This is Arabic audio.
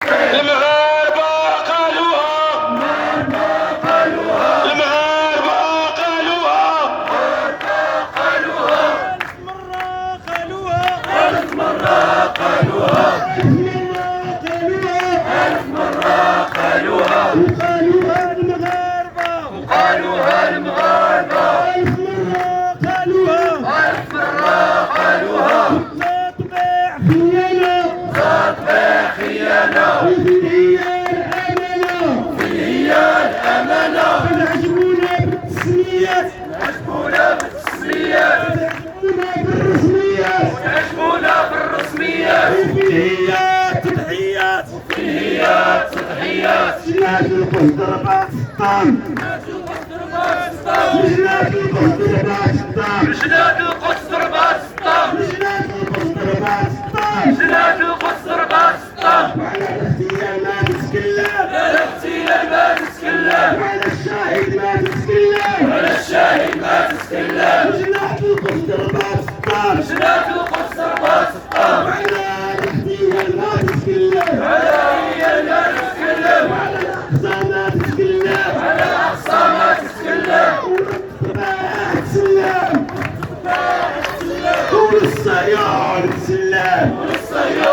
المغاربة قالوها، المغاربة قالوها، ألف مرة قالوها، ألف مرة قالوها، وقالوها المغاربة، ألف مرة قالوها، تطبع خيانة، هي الأمانة، عجبونا بالتسميات، عجبونا بالرسميات، هي تضحيات، جنات القدس ضربات الطن، جنات القدس ضربات الطن،